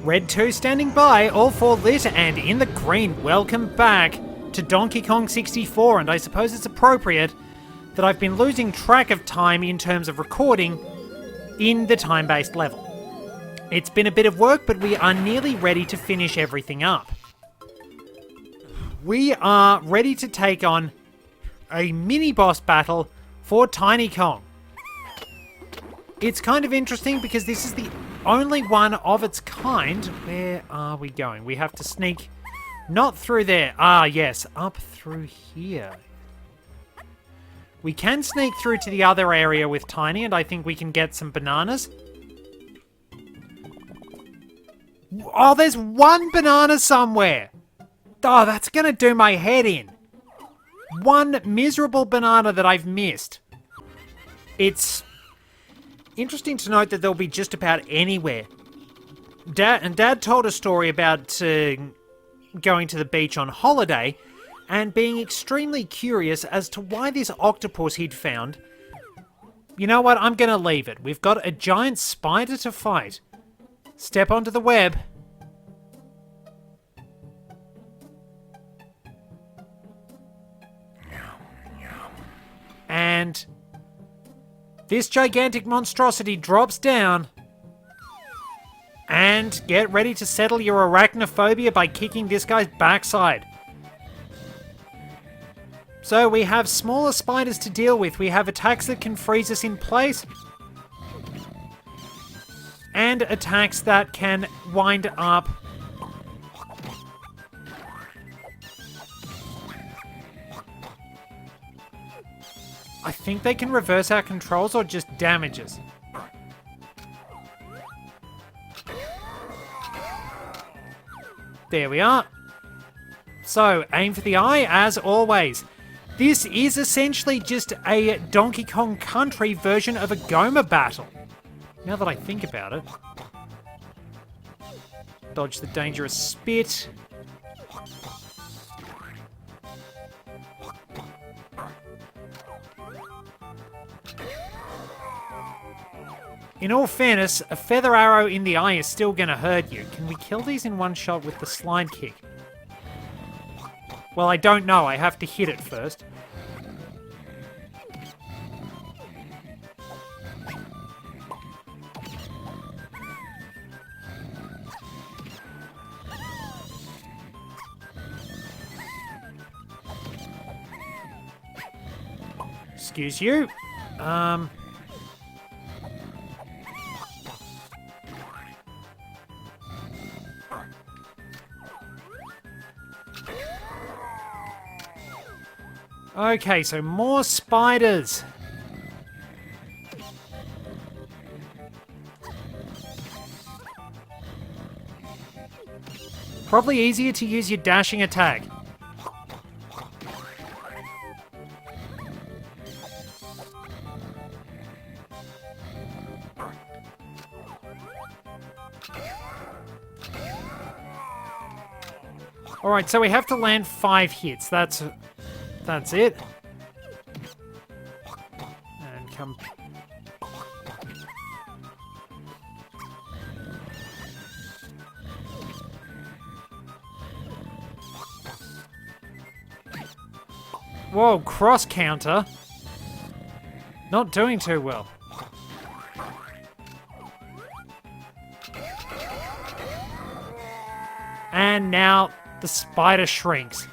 Red 2 standing by, all 4 lit and in the green. Welcome back to Donkey Kong 64, and I suppose it's appropriate that I've been losing track of time in terms of recording in the time-based level. It's been a bit of work, but we are nearly ready to finish everything up. We are ready to take on a mini-boss battle for Tiny Kong. It's kind of interesting because this is the only one of its kind. Where are we going? We have to sneak not through there. Ah, yes, up through here. We can sneak through to the other area with Tiny, and I think we can get some bananas. Oh, there's one banana somewhere. Oh, that's going to do my head in. One miserable banana that I've missed. It's interesting to note that they'll be just about anywhere. Dad told a story about going to the beach on holiday and being extremely curious as to why this octopus he'd found. You know what? I'm going to leave it. We've got a giant spider to fight. Step onto the web. And this gigantic monstrosity drops down. And get ready to settle your arachnophobia by kicking this guy's backside. So we have smaller spiders to deal with. We have attacks that can freeze us in place. And attacks that can wind up I think they can reverse our controls or just damage us. There we are. So, aim for the eye, as always. This is essentially just a Donkey Kong Country version of a Goma battle. Now that I think about it. Dodge the dangerous spit. In all fairness, a feather arrow in the eye is still going to hurt you. Can we kill these in one shot with the slide kick? Well, I don't know. I have to hit it first. Excuse you. Okay, so more spiders. Probably easier to use your dashing attack. Alright, so we have to land 5 hits. That's it. And come. Whoa, cross counter. Not doing too well. And now the spider shrinks.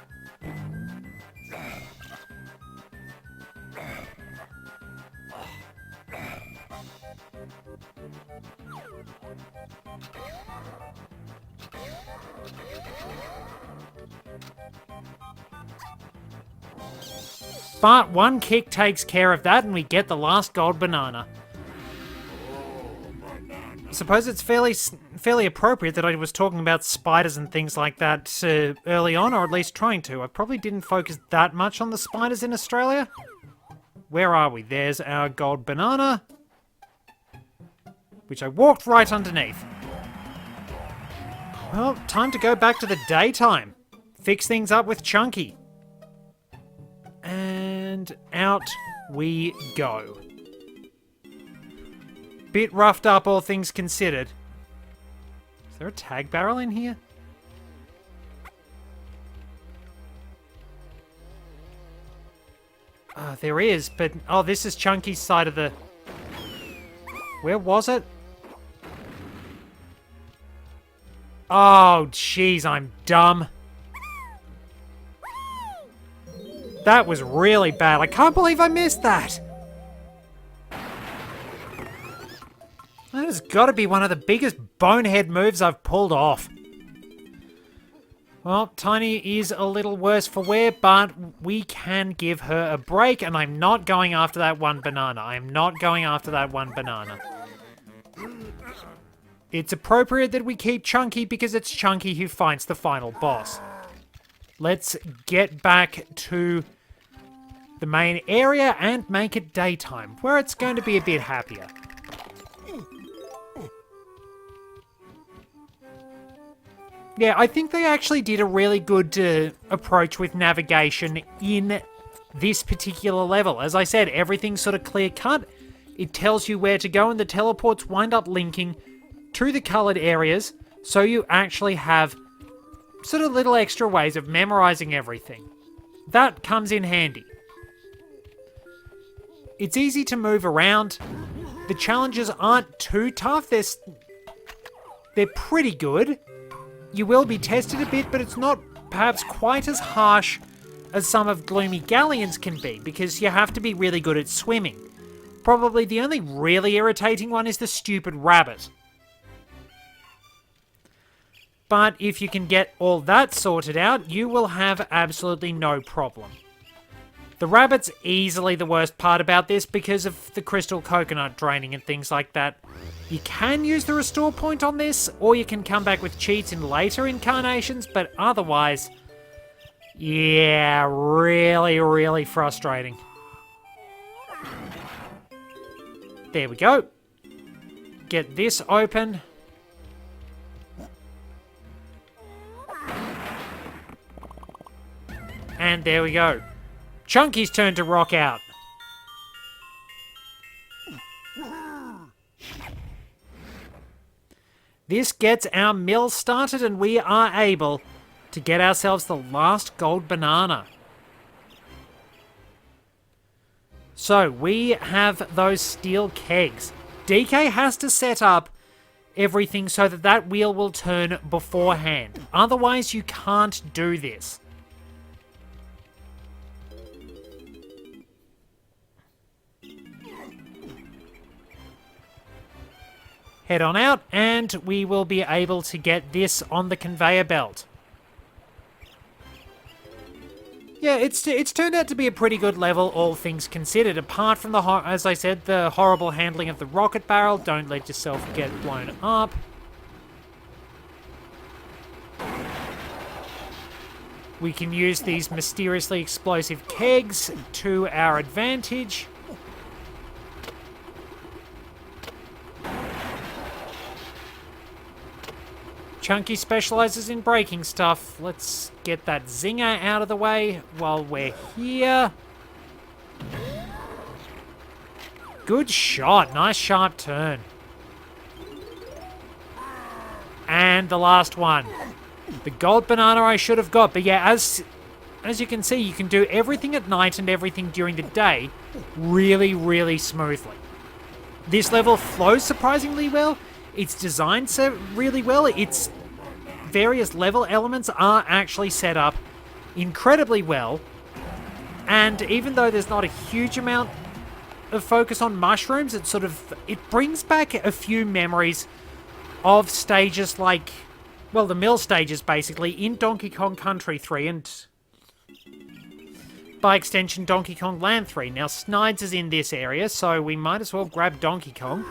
But one kick takes care of that and we get the last gold banana. I suppose it's fairly appropriate that I was talking about spiders and things like that early on, or at least trying to. I probably didn't focus that much on the spiders in Australia. Where are we? There's our gold banana, which I walked right underneath. Well, time to go back to the daytime. Fix things up with Chunky. And out we go. Bit roughed up, all things considered. there a tag barrel in here? There is, but... Oh, this is Chunky's side of the... Where was it? Oh, jeez, I'm dumb. That was really bad. I can't believe I missed that. That has got to be one of the biggest bonehead moves I've pulled off. Well, Tiny is a little worse for wear, but we can give her a break, and I'm not going after that one banana. I'm not going after that one banana. It's appropriate that we keep Chunky because it's Chunky who fights the final boss. Let's get back to the main area and make it daytime, where it's going to be a bit happier. Yeah, I think they actually did a really good approach with navigation in this particular level. As I said, everything's sort of clear-cut. It tells you where to go, and the teleports wind up linking to the coloured areas, so you actually have sort of little extra ways of memorising everything. That comes in handy. It's easy to move around. The challenges aren't too tough. They're pretty good. You will be tested a bit, but it's not perhaps quite as harsh as some of Gloomy Galleons can be, because you have to be really good at swimming. Probably the only really irritating one is the stupid rabbit. But if you can get all that sorted out, you will have absolutely no problem. The rabbit's easily the worst part about this because of the crystal coconut draining and things like that. You can use the restore point on this, or you can come back with cheats in later incarnations, but otherwise, yeah, really, really frustrating. There we go. Get this open. And there we go. Chunky's turn to rock out. This gets our mill started, and we are able to get ourselves the last gold banana. So, we have those steel kegs. DK has to set up everything so that that wheel will turn beforehand. Otherwise, you can't do this. Head on out, and we will be able to get this on the conveyor belt. Yeah, it's turned out to be a pretty good level, all things considered. Apart from the, as I said, the horrible handling of the rocket barrel. Don't let yourself get blown up. We can use these mysteriously explosive kegs to our advantage. Chunky specializes in breaking stuff. Let's get that zinger out of the way while we're here. Good shot. Nice sharp turn. And the last one. The gold banana I should have got. But yeah, as you can see, you can do everything at night and everything during the day really, really smoothly. This level flows surprisingly well. It's designed really well. Its various level elements are actually set up incredibly well. And even though there's not a huge amount of focus on mushrooms, it brings back a few memories of stages like, well, the mill stages basically in Donkey Kong Country 3 and by extension Donkey Kong Land 3. Now Snides is in this area, so we might as well grab Donkey Kong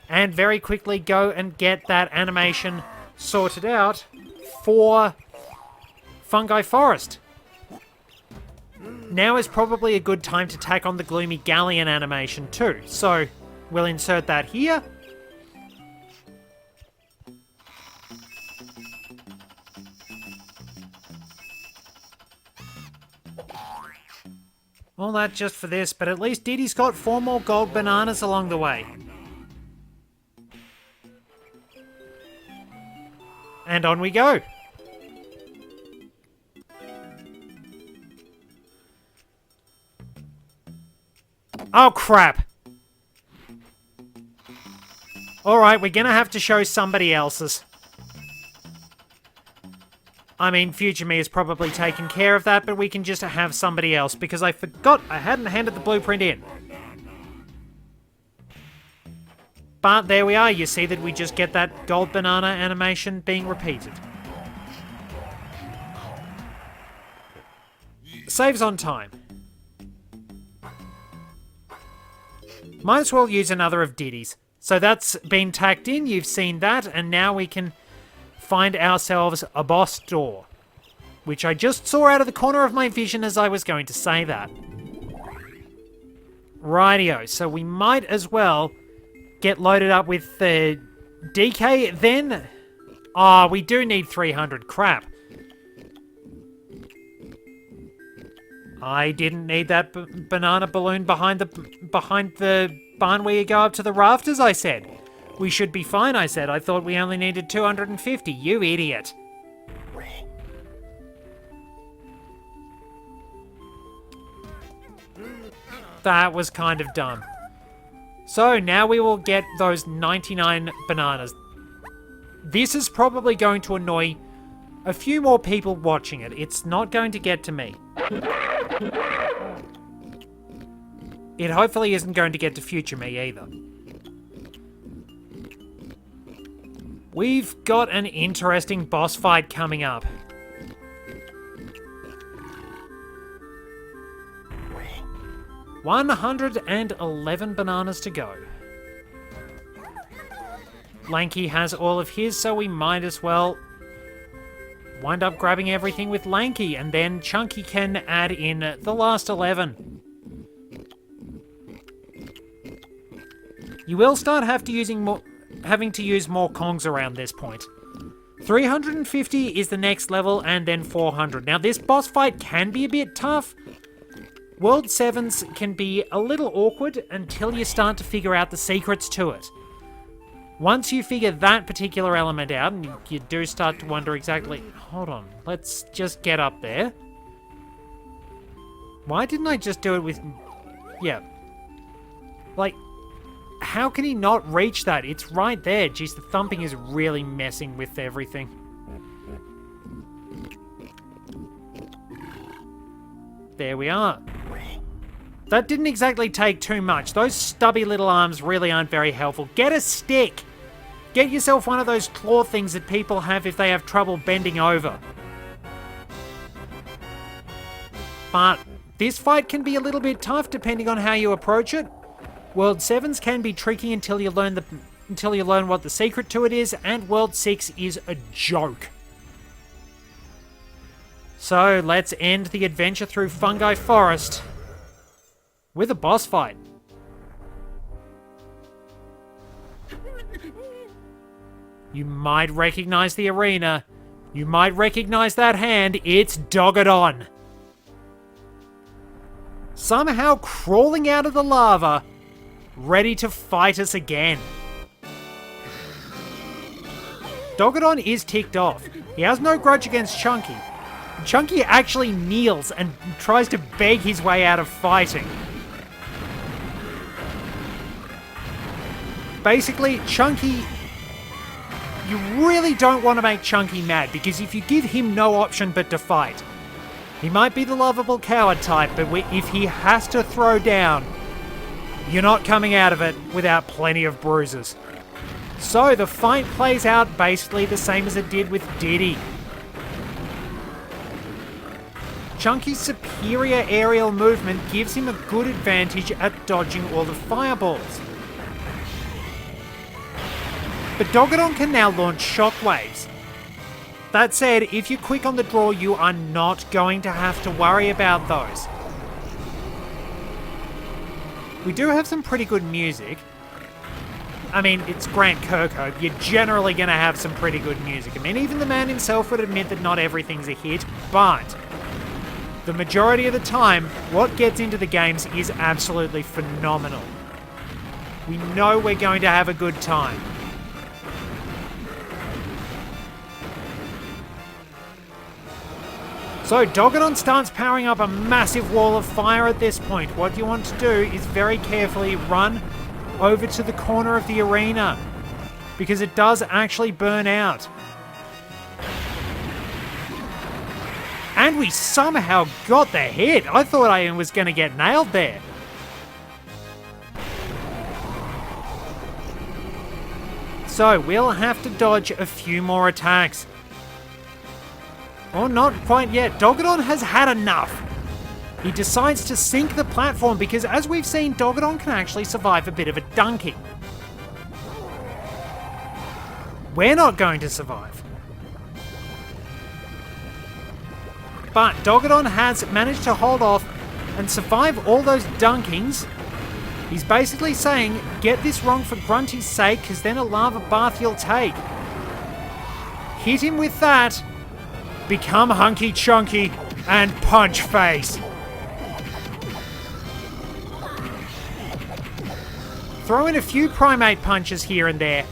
and very quickly go and get that animation sorted out for Fungi Forest. Now is probably a good time to tack on the Gloomy Galleon animation too. So we'll insert that here. All that just for this, but at least Diddy's got 4 more gold bananas along the way. And on we go. Oh, crap. Alright, we're gonna have to show somebody else's. I mean, future me has probably taken care of that, but we can just have somebody else, because I forgot I hadn't handed the blueprint in. But there we are, you see that we just get that gold banana animation being repeated. Saves on time. Might as well use another of Diddy's. So that's been tacked in, you've seen that, and now we can find ourselves a boss door. Which I just saw out of the corner of my vision as I was going to say that. Rightio, so we might as well get loaded up with the DK then. Ah, we do need 300, crap. I didn't need that banana balloon behind the barn where you go up to the rafters, I said. We should be fine, I said. I thought we only needed 250. You idiot. That was kind of dumb. So now we will get those 99 bananas. This is probably going to annoy a few more people watching it. It's not going to get to me. It hopefully isn't going to get to future me either. We've got an interesting boss fight coming up. $111 bananas to go. Lanky has all of his, so we might as well wind up grabbing everything with Lanky, and then Chunky can add in the last 11. You will start having to use more Kongs around this point. 350 is the next level, and then 400. Now, this boss fight can be a bit tough. World 7s can be a little awkward until you start to figure out the secrets to it. Once you figure that particular element out, and you do start to wonder exactly... Hold on, let's just get up there. Why didn't I just do it with... Yeah. Like, how can he not reach that? It's right there. Jeez, the thumping is really messing with everything. There we are. That didn't exactly take too much. Those stubby little arms really aren't very helpful. Get a stick! Get yourself one of those claw things that people have if they have trouble bending over. But this fight can be a little bit tough depending on how you approach it. World 7s can be tricky until you learn what the secret to it is, and World 6 is a joke. So let's end the adventure through Fungi Forest with a boss fight. You might recognize the arena. You might recognize that hand. It's Dogadon. Somehow crawling out of the lava, ready to fight us again. Dogadon is ticked off. He has no grudge against Chunky. Chunky actually kneels and tries to beg his way out of fighting. Basically, Chunky... You really don't want to make Chunky mad, because if you give him no option but to fight, he might be the lovable coward type, but if he has to throw down, you're not coming out of it without plenty of bruises. So the fight plays out basically the same as it did with Diddy. Chunky's superior aerial movement gives him a good advantage at dodging all the fireballs. But Dogadon can now launch shockwaves. That said, if you're quick on the draw, you are not going to have to worry about those. We do have some pretty good music. I mean, it's Grant Kirkhope. You're generally going to have some pretty good music. I mean, even the man himself would admit that not everything's a hit, but the majority of the time, what gets into the games is absolutely phenomenal. We know we're going to have a good time. So Dogadon starts powering up a massive wall of fire at this point. What you want to do is very carefully run over to the corner of the arena, because it does actually burn out. And we somehow got the hit. I thought I was going to get nailed there. So we'll have to dodge a few more attacks. Oh, not quite yet. Dogadon has had enough. He decides to sink the platform because, as we've seen, Dogadon can actually survive a bit of a dunking. We're not going to survive. But Dogadon has managed to hold off and survive all those dunkings. He's basically saying, get this wrong for Grunty's sake, because then a lava bath you'll take. Hit him with that. Become hunky chunky and punch face. Throw in a few primate punches here and there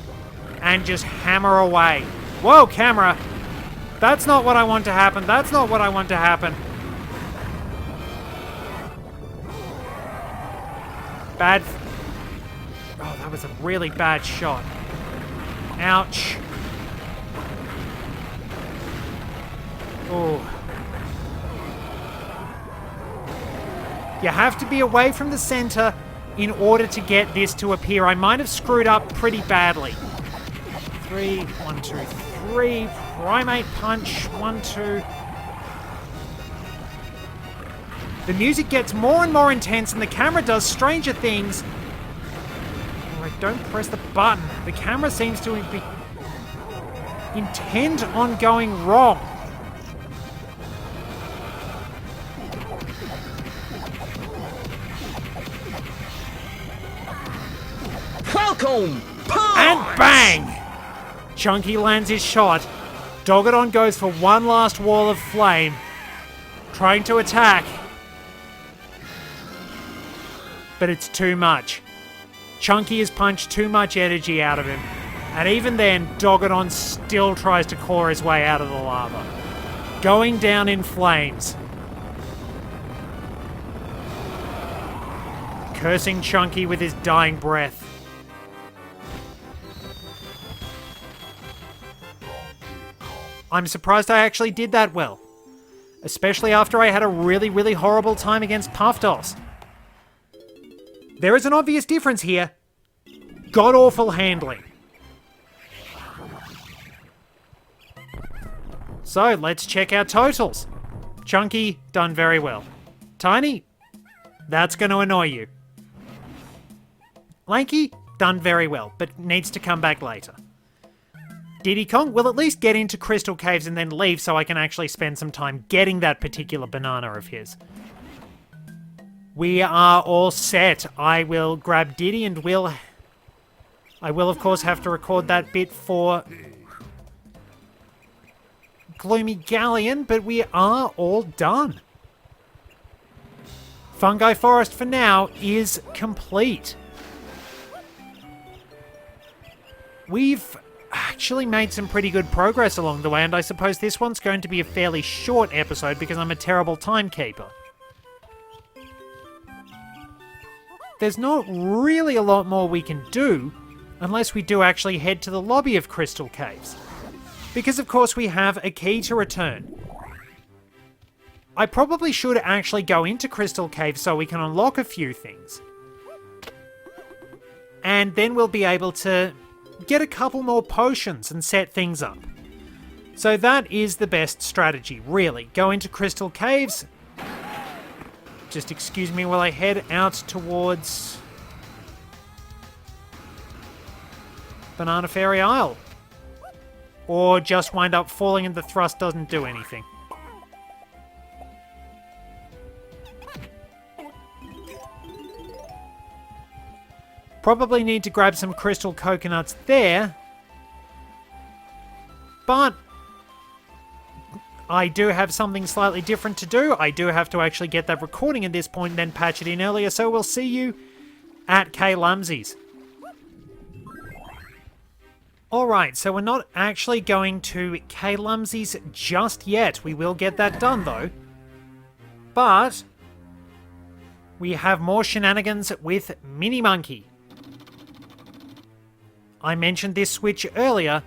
and just hammer away. Whoa, camera. That's not what I want to happen. That's not what I want to happen. Bad. Oh, that was a really bad shot. Ouch. Oh. You have to be away from the center in order to get this to appear. I might have screwed up pretty badly. 3, 1, 2, 3. Primate punch. 1, 2. The music gets more and more intense and the camera does stranger things. Alright, don't press the button. The camera seems to be intent on going wrong. Welcome! Punch! And bang! Chunky lands his shot. Dogadon goes for one last wall of flame, trying to attack. But it's too much. Chunky has punched too much energy out of him. And even then, Dogadon still tries to claw his way out of the lava, going down in flames. Cursing Chunky with his dying breath. I'm surprised I actually did that well. Especially after I had a really, really horrible time against Puffdos. There is an obvious difference here. God-awful handling. So, let's check our totals. Chunky, done very well. Tiny, that's going to annoy you. Lanky, done very well, but needs to come back later. Diddy Kong will at least get into Crystal Caves and then leave so I can actually spend some time getting that particular banana of his. We are all set. I will grab Diddy and I will of course have to record that bit for Gloomy Galleon, but we are all done. Fungi Forest for now is complete. We've actually made some pretty good progress along the way, and I suppose this one's going to be a fairly short episode because I'm a terrible timekeeper. There's not really a lot more we can do unless we do actually head to the lobby of Crystal Caves. Because of course we have a key to return. I probably should actually go into Crystal Caves so we can unlock a few things. And then we'll be able to get a couple more potions and set things up. So that is the best strategy, really. Go into Crystal Caves. Just excuse me while I head out towards Banana Fairy Isle. Or just wind up falling and the thrust doesn't do anything. Probably need to grab some crystal coconuts there. But I do have something slightly different to do. I do have to actually get that recording at this point and then patch it in earlier. So we'll see you at K Lumsies. Alright, so we're not actually going to K-Lumsies just yet. We will get that done, though. But we have more shenanigans with Mini Monkey. I mentioned this switch earlier.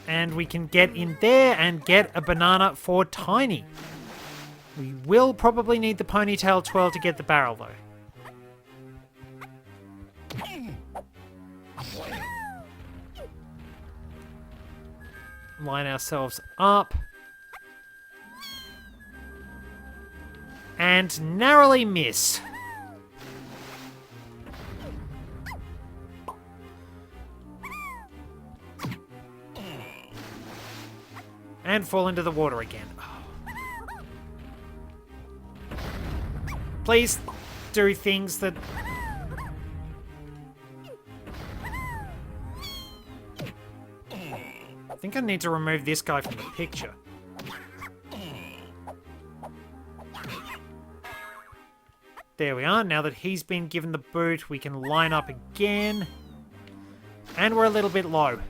And we can get in there and get a banana for Tiny. We will probably need the ponytail twirl to get the barrel, though. Line ourselves up. And narrowly miss. And fall into the water again. Please do things that... I think I need to remove this guy from the picture. There we are. Now that he's been given the boot, we can line up again. And we're a little bit low.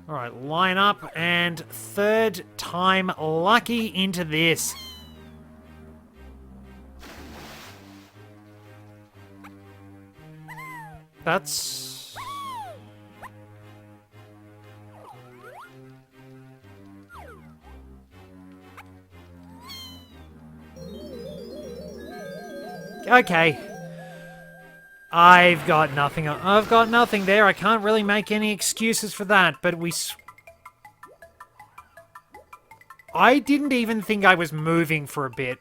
Alright, line up, and third time lucky into this. That's... okay. I've got nothing. I've got nothing there. I can't really make any excuses for that, but I didn't even think I was moving for a bit.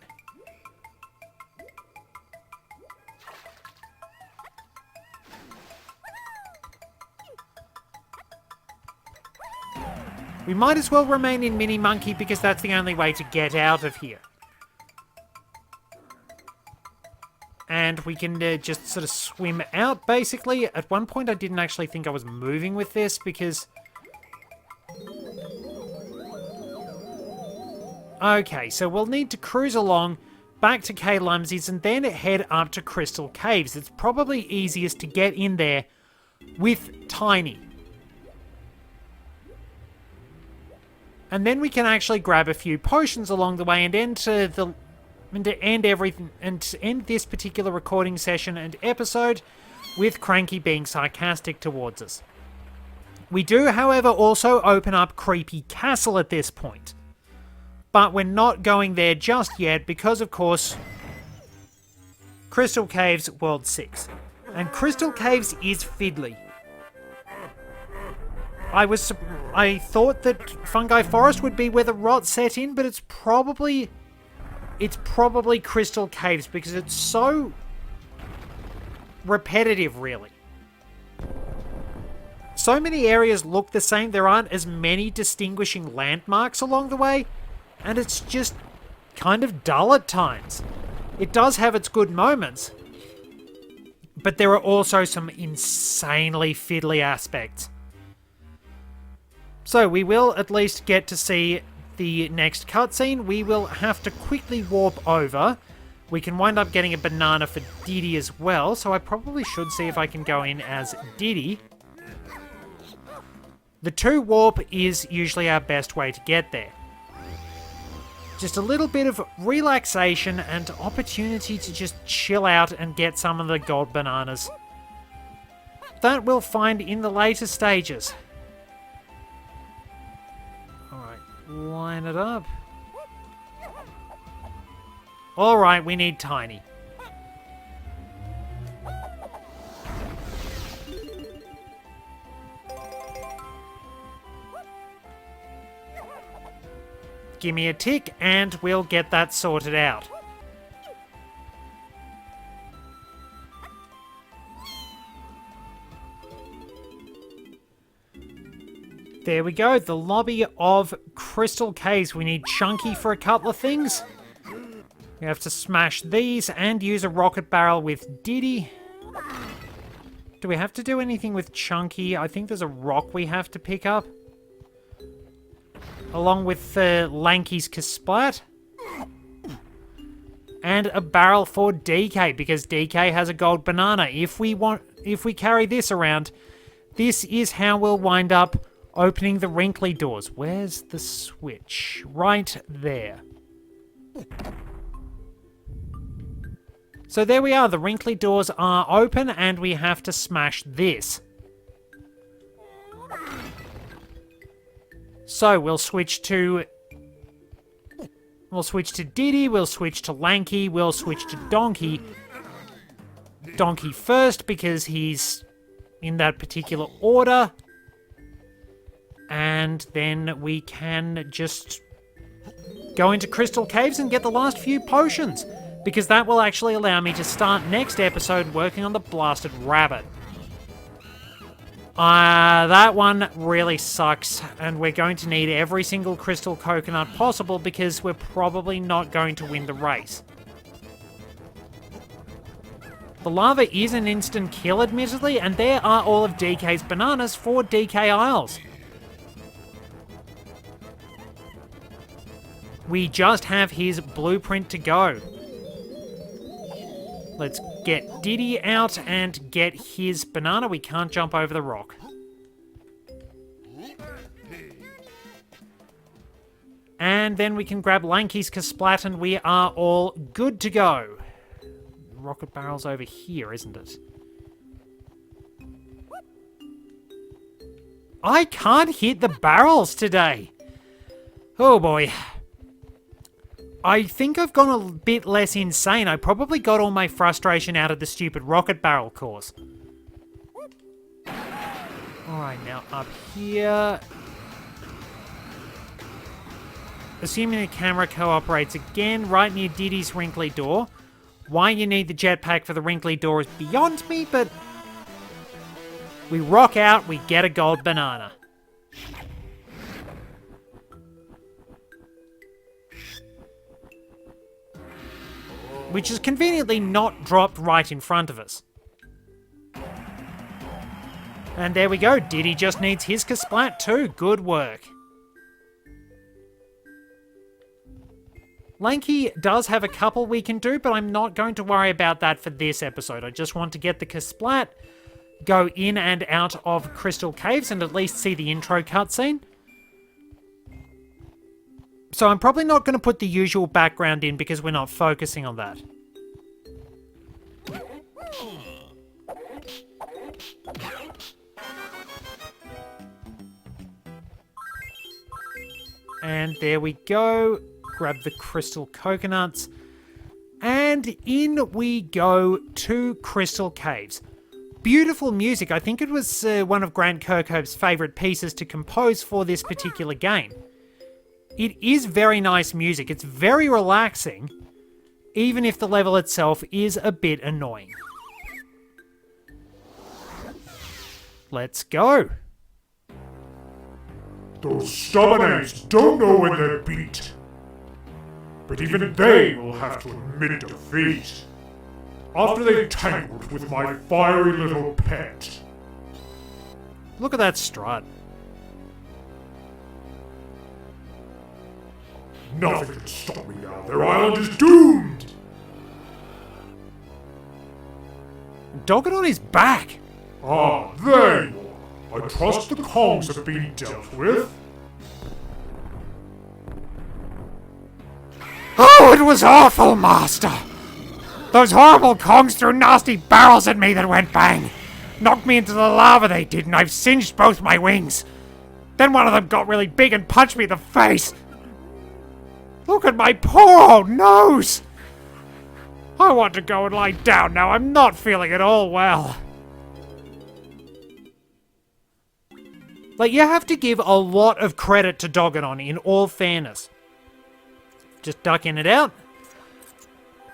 We might as well remain in Mini Monkey because that's the only way to get out of here. And we can just sort of swim out, basically. At one point, I didn't actually think I was moving with this, because... okay, so we'll need to cruise along back to K-Lumsies and then head up to Crystal Caves. It's probably easiest to get in there with Tiny. And then we can actually grab a few potions along the way and enter the... and to end everything, and to end this particular recording session and episode with Cranky being sarcastic towards us. We do, however, also open up Creepy Castle at this point. But we're not going there just yet because, of course, Crystal Caves World 6. And Crystal Caves is fiddly. I thought that Fungi Forest would be where the rot set in, but it's probably Crystal Caves because it's so repetitive, really. So many areas look the same. There aren't as many distinguishing landmarks along the way, and it's just kind of dull at times. It does have its good moments, but there are also some insanely fiddly aspects. So we will at least get to see the next cutscene. We will have to quickly warp over. We can wind up getting a banana for Diddy as well, so I probably should see if I can go in as Diddy. The 2 warp is usually our best way to get there. Just a little bit of relaxation and opportunity to just chill out and get some of the gold bananas. That we'll find in the later stages. Line it up. Alright, we need Tiny. Give me a tick and we'll get that sorted out. There we go, the lobby of Crystal Caves. We need Chunky for a couple of things. We have to smash these and use a rocket barrel with Diddy. Do we have to do anything with Chunky? I think there's a rock we have to pick up. Along with Lanky's Kasplat. And a barrel for DK, because DK has a gold banana. If we carry this around, this is how we'll wind up opening the wrinkly doors. Where's the switch? Right there. So there we are. The wrinkly doors are open, and we have to smash this. So we'll switch to Diddy, we'll switch to Lanky, we'll switch to Donkey. Donkey first, because he's in that particular order. And then we can just go into Crystal Caves and get the last few potions, because that will actually allow me to start next episode working on the blasted rabbit. That one really sucks, and we're going to need every single crystal coconut possible, because we're probably not going to win the race. The lava is an instant kill, admittedly, and there are all of DK's bananas for DK Isles. We just have his blueprint to go. Let's get Diddy out and get his banana. We can't jump over the rock. And then we can grab Lanky's Kasplat and we are all good to go. Rocket barrel's over here, isn't it? I can't hit the barrels today. Oh boy. I think I've gone a bit less insane. I probably got all my frustration out of the stupid rocket barrel course. Alright, now up here. Assuming the camera cooperates again, right near Diddy's wrinkly door. Why you need the jetpack for the wrinkly door is beyond me, but we rock out, we get a gold banana. Which is conveniently not dropped right in front of us. And there we go, Diddy just needs his Kasplat too. Good work. Lanky does have a couple we can do, but I'm not going to worry about that for this episode. I just want to get the Kasplat, go in and out of Crystal Caves, and at least see the intro cutscene. So I'm probably not going to put the usual background in because we're not focusing on that. And there we go. Grab the crystal coconuts. And in we go to Crystal Caves. Beautiful music. I think it was one of Grant Kirkhope's favourite pieces to compose for this particular game. It is very nice music. It's very relaxing, even if the level itself is a bit annoying. Let's go. Those stubborn apes don't know when they're beat. But even they will have to admit defeat. After they've tangled with my fiery little pet. Look at that strut. Nothing can stop me now. Their island is doomed! Doggedon is back! Ah, there you are. I trust the Kongs have been dealt with. Oh, it was awful, Master! Those horrible Kongs threw nasty barrels at me that went bang. Knocked me into the lava, they did, and I've singed both my wings. Then one of them got really big and punched me in the face. Look at my poor old nose! I want to go and lie down now. I'm not feeling at all well. Like, you have to give a lot of credit to Doggedon, in all fairness. Just ducking it out.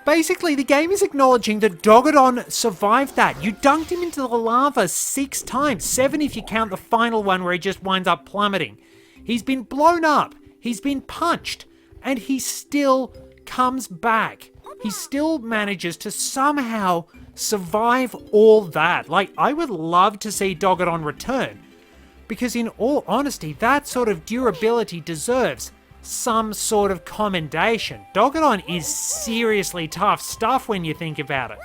Basically, the game is acknowledging that Doggedon survived that. You dunked him into the lava 6 times. 7 if you count the final one where he just winds up plummeting. He's been blown up. He's been punched. And he still comes back. He still manages to somehow survive all that. Like, I would love to see Doggedon return. Because in all honesty, that sort of durability deserves some sort of commendation. Dogadon is seriously tough stuff when you think about it.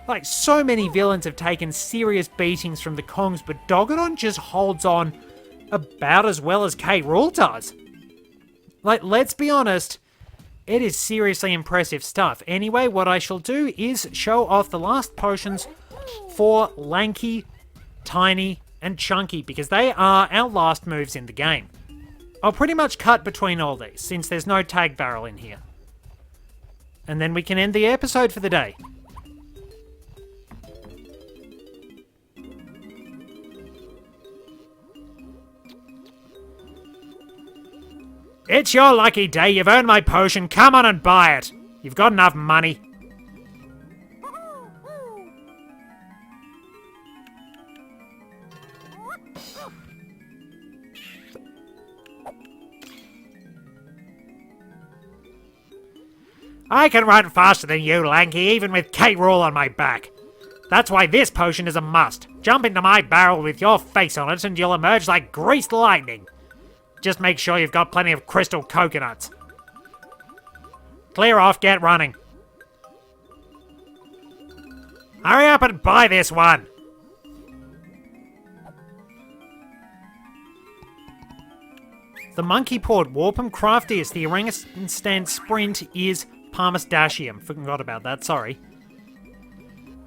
Like, so many villains have taken serious beatings from the Kongs, but Dogadon just holds on about as well as K. Rool does. Like, let's be honest, it is seriously impressive stuff. Anyway, what I shall do is show off the last potions for Lanky, Tiny, and Chunky, because they are our last moves in the game. I'll pretty much cut between all these, since there's no tag barrel in here. And then we can end the episode for the day. It's your lucky day. You've earned my potion. Come on and buy it. You've got enough money. I can run faster than you, Lanky, even with K. Rool on my back. That's why this potion is a must. Jump into my barrel with your face on it and you'll emerge like greased lightning. Just make sure you've got plenty of crystal coconuts. Clear off, get running. Hurry up and buy this one. The monkey-pawed Warpum craftiest, the orangutan sprint is Parmisdacium. Forgot about that, sorry.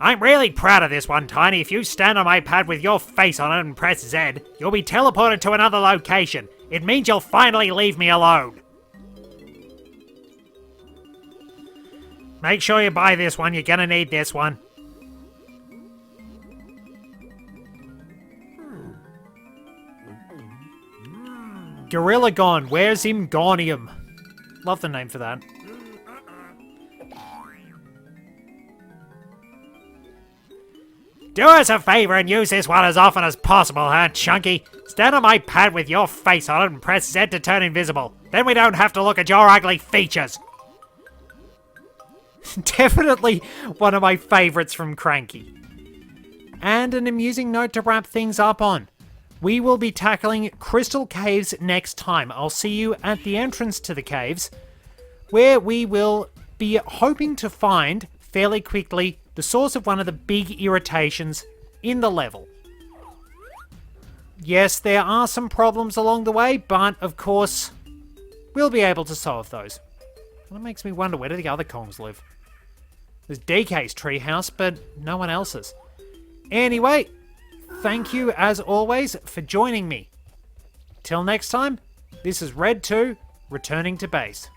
I'm really proud of this one, Tiny. If you stand on my pad with your face on it and press Z, you'll be teleported to another location. It means you'll finally leave me alone. Make sure you buy this one. You're gonna need this one. Gorilla Gone. Where's Imgonium? Love the name for that. Do us a favor and use this one as often as possible, huh, Chunky? Stand on my pad with your face on it and press Z to turn invisible. Then we don't have to look at your ugly features. Definitely one of my favourites from Cranky. And an amusing note to wrap things up on. We will be tackling Crystal Caves next time. I'll see you at the entrance to the caves, where we will be hoping to find, fairly quickly, the source of one of the big irritations in the level. Yes, there are some problems along the way, but of course, we'll be able to solve those. That makes me wonder, where do the other Kongs live? There's DK's treehouse, but no one else's. Anyway, thank you as always for joining me. Till next time, this is Red 2, returning to base.